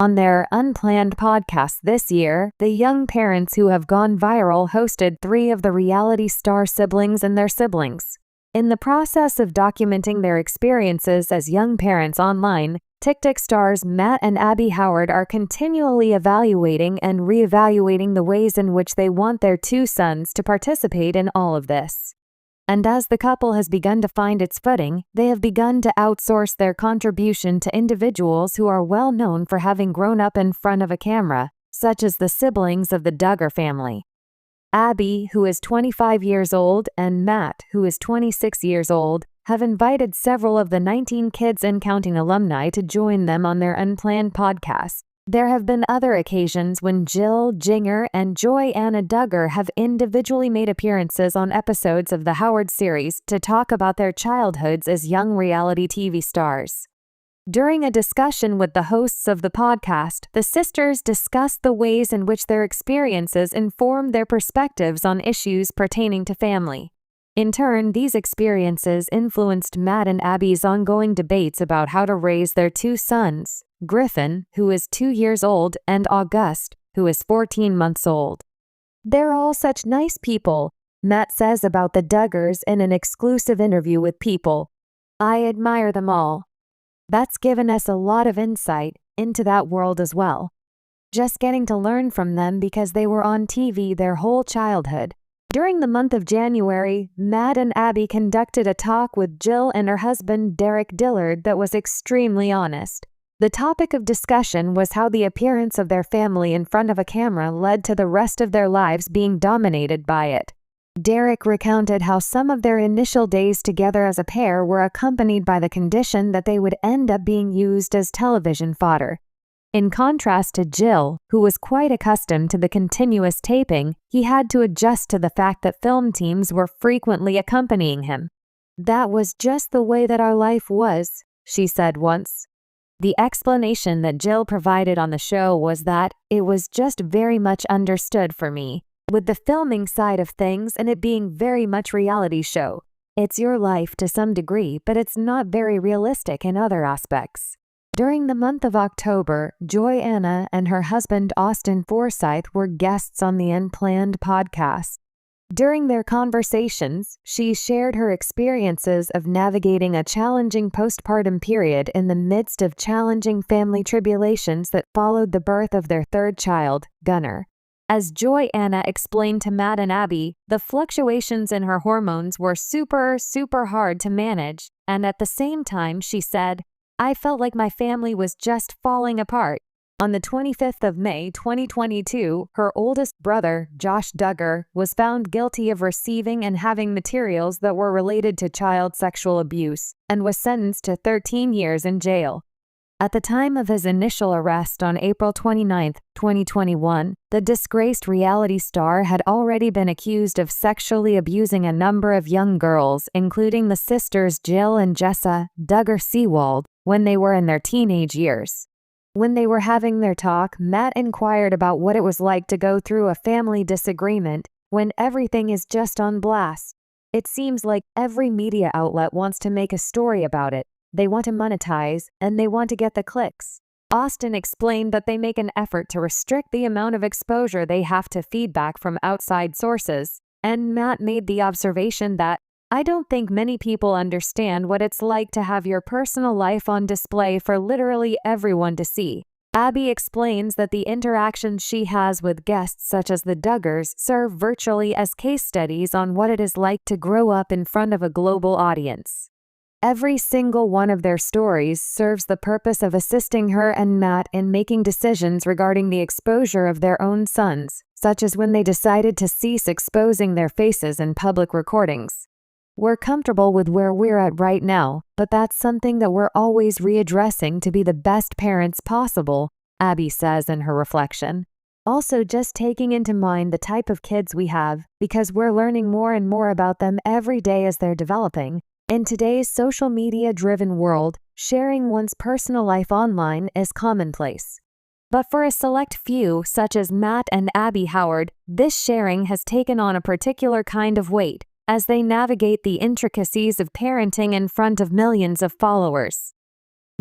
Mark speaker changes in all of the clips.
Speaker 1: On their unplanned podcast this year, the young parents who have gone viral hosted 3 of the reality star siblings and their siblings. In the process of documenting their experiences as young parents online, TikTok stars Matt and Abby Howard are continually evaluating and reevaluating the ways in which they want their 2 sons to participate in all of this. And as the couple has begun to find its footing, they have begun to outsource their contribution to individuals who are well known for having grown up in front of a camera, such as the siblings of the Duggar family. Abby, who is 25 years old, and Matt, who is 26 years old, have invited several of the 19 Kids and Counting alumni to join them on their unplanned podcast. There have been other occasions when Jill, Jinger, and Joy-Anna Duggar have individually made appearances on episodes of the Howard series to talk about their childhoods as young reality TV stars. During a discussion with the hosts of the podcast, the sisters discussed the ways in which their experiences informed their perspectives on issues pertaining to family. In turn, these experiences influenced Matt and Abby's ongoing debates about how to raise their 2 sons, Griffin, who is 2 years old, and August, who is 14 months old. "They're all such nice people," Matt says about the Duggars in an exclusive interview with People. "I admire them all. That's given us a lot of insight into that world as well. Just getting to learn from them because they were on TV their whole childhood." During the month of January, Matt and Abby conducted a talk with Jill and her husband Derek Dillard that was extremely honest. The topic of discussion was how the appearance of their family in front of a camera led to the rest of their lives being dominated by it. Derek recounted how some of their initial days together as a pair were accompanied by the condition that they would end up being used as television fodder. In contrast to Jill, who was quite accustomed to the continuous taping, he had to adjust to the fact that film teams were frequently accompanying him. "That was just the way that our life was," she said once. The explanation that Jill provided on the show was that it was just very much understood for me, with the filming side of things and it being very much reality show. It's your life to some degree, but it's not very realistic in other aspects. During the month of October, Joy-Anna and her husband Austin Forsythe were guests on the Unplanned podcast. During their conversations, she shared her experiences of navigating a challenging postpartum period in the midst of challenging family tribulations that followed the birth of their 3rd child, Gunnar. As Joy-Anna explained to Matt and Abby, the fluctuations in her hormones were super hard to manage, and at the same time, she said, "I felt like my family was just falling apart." On the 25th of May 2022, her oldest brother, Josh Duggar, was found guilty of receiving and having materials that were related to child sexual abuse and was sentenced to 13 years in jail. At the time of his initial arrest on April 29, 2021, the disgraced reality star had already been accused of sexually abusing a number of young girls, including the sisters Jill and Jessa Duggar-Seewald, when they were in their teenage years. When they were having their talk, Matt inquired about what it was like to go through a family disagreement when everything is just on blast. "It seems like every media outlet wants to make a story about it. They want to monetize, and they want to get the clicks." Austin explained that they make an effort to restrict the amount of exposure they have to feedback from outside sources, and Matt made the observation that, "I don't think many people understand what it's like to have your personal life on display for literally everyone to see." Abby explains that the interactions she has with guests such as the Duggars serve virtually as case studies on what it is like to grow up in front of a global audience. Every single one of their stories serves the purpose of assisting her and Matt in making decisions regarding the exposure of their own sons, such as when they decided to cease exposing their faces in public recordings. "We're comfortable with where we're at right now, but that's something that we're always readdressing to be the best parents possible," Abby says in her reflection. "Also just taking into mind the type of kids we have, because we're learning more and more about them every day as they're developing. In today's social media-driven world, sharing one's personal life online is commonplace. But for a select few, such as Matt and Abby Howard, this sharing has taken on a particular kind of weight as they navigate the intricacies of parenting in front of millions of followers."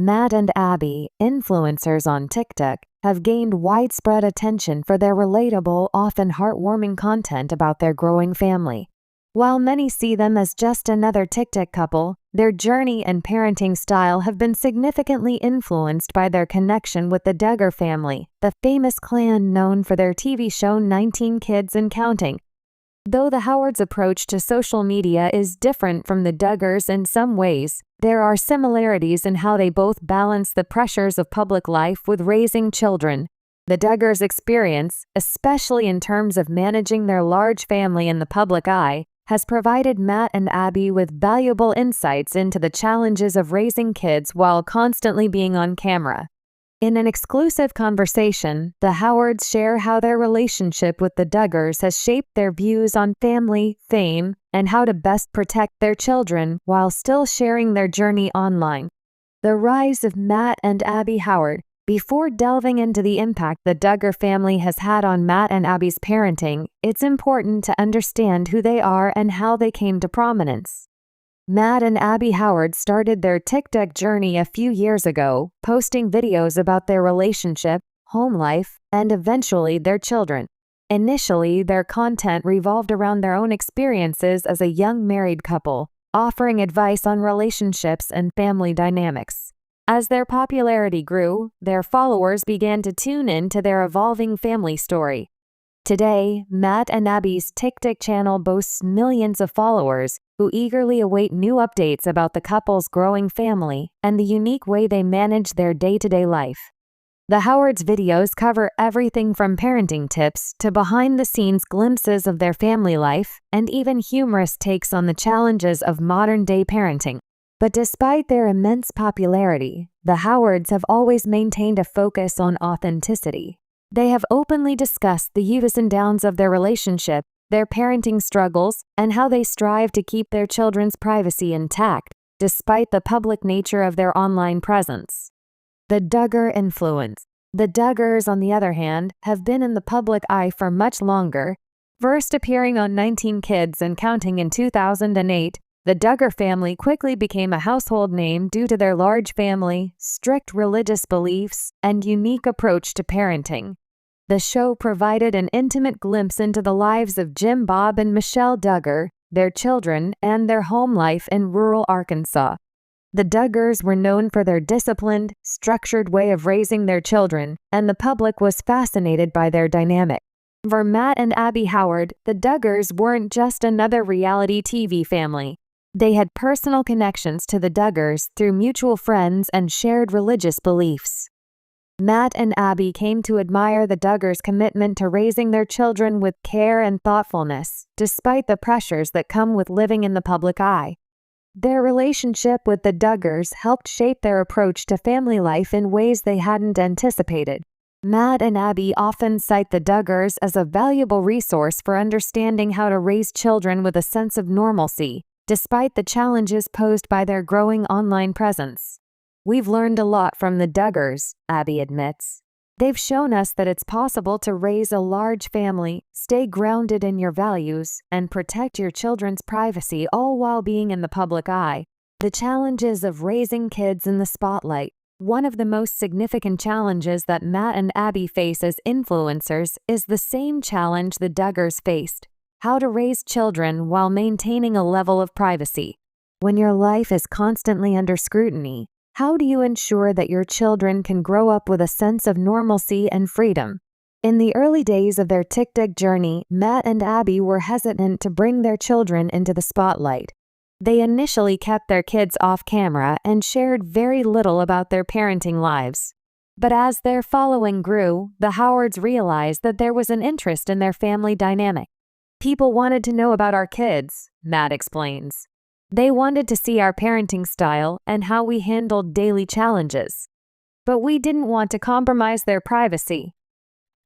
Speaker 1: Matt and Abby, influencers on TikTok, have gained widespread attention for their relatable, often heartwarming content about their growing family. While many see them as just another TikTok couple, their journey and parenting style have been significantly influenced by their connection with the Duggar family, the famous clan known for their TV show 19 Kids and Counting. Though the Howards' approach to social media is different from the Duggars in some ways, there are similarities in how they both balance the pressures of public life with raising children. The Duggars' experience, especially in terms of managing their large family in the public eye, has provided Matt and Abby with valuable insights into the challenges of raising kids while constantly being on camera. In an exclusive conversation, the Howards share how their relationship with the Duggars has shaped their views on family, fame, and how to best protect their children while still sharing their journey online. The rise of Matt and Abby Howard. Before delving into the impact the Duggar family has had on Matt and Abby's parenting, it's important to understand who they are and how they came to prominence. Matt and Abby Howard started their TikTok journey a few years ago, posting videos about their relationship, home life, and eventually their children. Initially, their content revolved around their own experiences as a young married couple, offering advice on relationships and family dynamics. As their popularity grew, their followers began to tune in to their evolving family story. Today, Matt and Abby's TikTok channel boasts millions of followers who eagerly await new updates about the couple's growing family and the unique way they manage their day-to-day life. The Howards' videos cover everything from parenting tips to behind-the-scenes glimpses of their family life and even humorous takes on the challenges of modern-day parenting. But despite their immense popularity, the Howards have always maintained a focus on authenticity. They have openly discussed the ups and downs of their relationship, their parenting struggles, and how they strive to keep their children's privacy intact, despite the public nature of their online presence. The Duggar influence. The Duggars, on the other hand, have been in the public eye for much longer. First appearing on 19 Kids and Counting in 2008, the Duggar family quickly became a household name due to their large family, strict religious beliefs, and unique approach to parenting. The show provided an intimate glimpse into the lives of Jim Bob and Michelle Duggar, their children, and their home life in rural Arkansas. The Duggars were known for their disciplined, structured way of raising their children, and the public was fascinated by their dynamic. For Matt and Abby Howard, the Duggars weren't just another reality TV family. They had personal connections to the Duggars through mutual friends and shared religious beliefs. Matt and Abby came to admire the Duggars' commitment to raising their children with care and thoughtfulness, despite the pressures that come with living in the public eye. Their relationship with the Duggars helped shape their approach to family life in ways they hadn't anticipated. Matt and Abby often cite the Duggars as a valuable resource for understanding how to raise children with a sense of normalcy, despite the challenges posed by their growing online presence. We've learned a lot from the Duggars, Abby admits. They've shown us that it's possible to raise a large family, stay grounded in your values, and protect your children's privacy all while being in the public eye. The challenges of raising kids in the spotlight. One of the most significant challenges that Matt and Abby face as influencers is the same challenge the Duggars faced: how to raise children while maintaining a level of privacy. When your life is constantly under scrutiny, how do you ensure that your children can grow up with a sense of normalcy and freedom? In the early days of their TikTok journey, Matt and Abby were hesitant to bring their children into the spotlight. They initially kept their kids off camera and shared very little about their parenting lives. But as their following grew, the Howards realized that there was an interest in their family dynamic. People wanted to know about our kids, Matt explains. They wanted to see our parenting style and how we handled daily challenges. But we didn't want to compromise their privacy.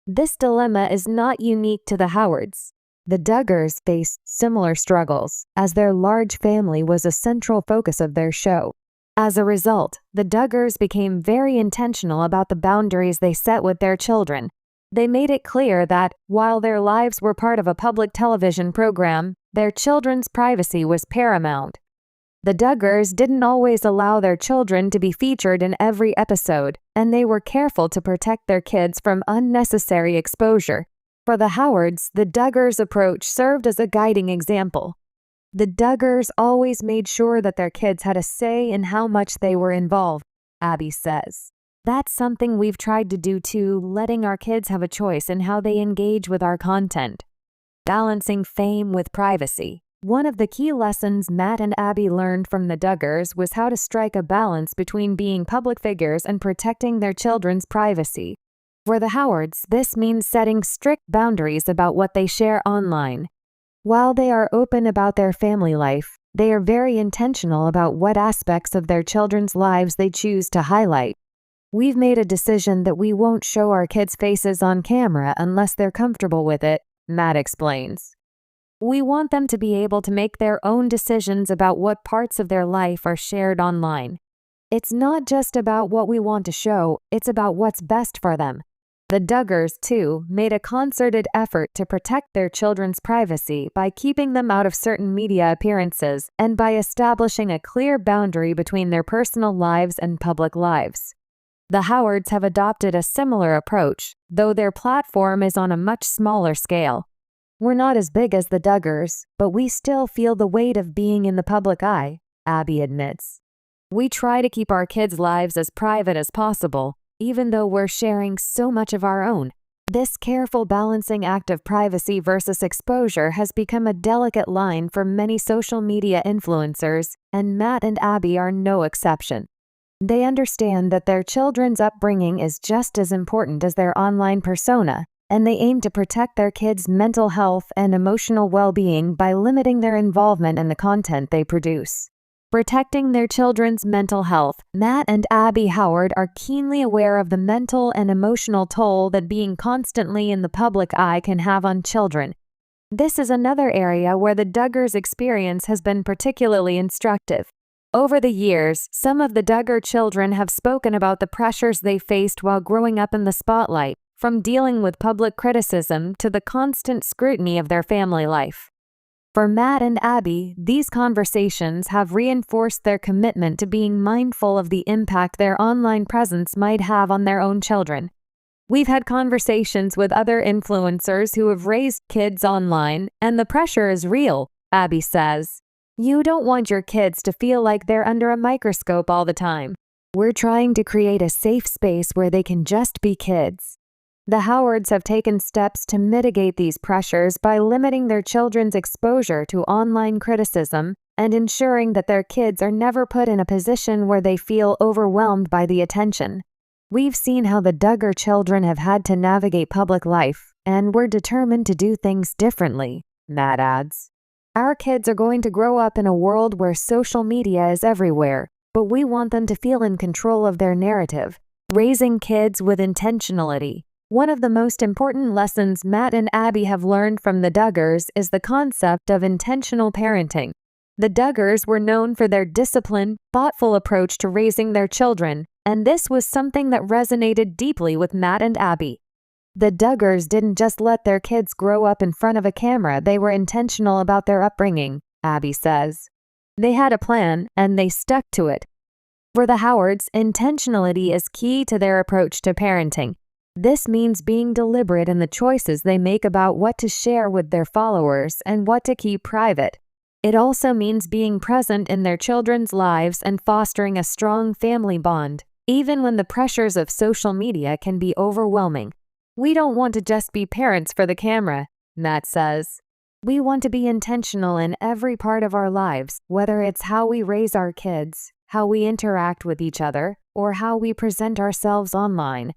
Speaker 1: This dilemma is not unique to the Howards. The Duggars faced similar struggles, as their large family was a central focus of their show. As a result, the Duggars became very intentional about the boundaries they set with their children. They made it clear that, while their lives were part of a public television program, their children's privacy was paramount. The Duggars didn't always allow their children to be featured in every episode, and they were careful to protect their kids from unnecessary exposure. For the Howards, the Duggars' approach served as a guiding example. The Duggars always made sure that their kids had a say in how much they were involved, Abby says. That's something we've tried to do too, letting our kids have a choice in how they engage with our content. Balancing fame with privacy. One of the key lessons Matt and Abby learned from the Duggars was how to strike a balance between being public figures and protecting their children's privacy. For the Howards, this means setting strict boundaries about what they share online. While they are open about their family life, they are very intentional about what aspects of their children's lives they choose to highlight. We've made a decision that we won't show our kids' faces on camera unless they're comfortable with it, Matt explains. We want them to be able to make their own decisions about what parts of their life are shared online. It's not just about what we want to show, it's about what's best for them. The Duggars, too, made a concerted effort to protect their children's privacy by keeping them out of certain media appearances and by establishing a clear boundary between their personal lives and public lives. The Howards have adopted a similar approach, though their platform is on a much smaller scale. We're not as big as the Duggars, but we still feel the weight of being in the public eye, Abby admits. We try to keep our kids' lives as private as possible, even though we're sharing so much of our own. This careful balancing act of privacy versus exposure has become a delicate line for many social media influencers, and Matt and Abby are no exception. They understand that their children's upbringing is just as important as their online persona, and they aim to protect their kids' mental health and emotional well-being by limiting their involvement in the content they produce. Protecting their children's mental health, Matt and Abby Howard are keenly aware of the mental and emotional toll that being constantly in the public eye can have on children. This is another area where the Duggars' experience has been particularly instructive. Over the years, some of the Duggar children have spoken about the pressures they faced while growing up in the spotlight, from dealing with public criticism to the constant scrutiny of their family life. For Matt and Abby, these conversations have reinforced their commitment to being mindful of the impact their online presence might have on their own children. We've had conversations with other influencers who have raised kids online, and the pressure is real, Abby says. You don't want your kids to feel like they're under a microscope all the time. We're trying to create a safe space where they can just be kids. The Howards have taken steps to mitigate these pressures by limiting their children's exposure to online criticism and ensuring that their kids are never put in a position where they feel overwhelmed by the attention. We've seen how the Duggar children have had to navigate public life, and we're determined to do things differently, Matt adds. Our kids are going to grow up in a world where social media is everywhere, but we want them to feel in control of their narrative, raising kids with intentionality. One of the most important lessons Matt and Abby have learned from the Duggars is the concept of intentional parenting. The Duggars were known for their disciplined, thoughtful approach to raising their children, and this was something that resonated deeply with Matt and Abby. The Duggars didn't just let their kids grow up in front of a camera, they were intentional about their upbringing, Abby says. They had a plan, and they stuck to it. For the Howards, intentionality is key to their approach to parenting. This means being deliberate in the choices they make about what to share with their followers and what to keep private. It also means being present in their children's lives and fostering a strong family bond, even when the pressures of social media can be overwhelming. We don't want to just be parents for the camera, Matt says. We want to be intentional in every part of our lives, whether it's how we raise our kids, how we interact with each other, or how we present ourselves online.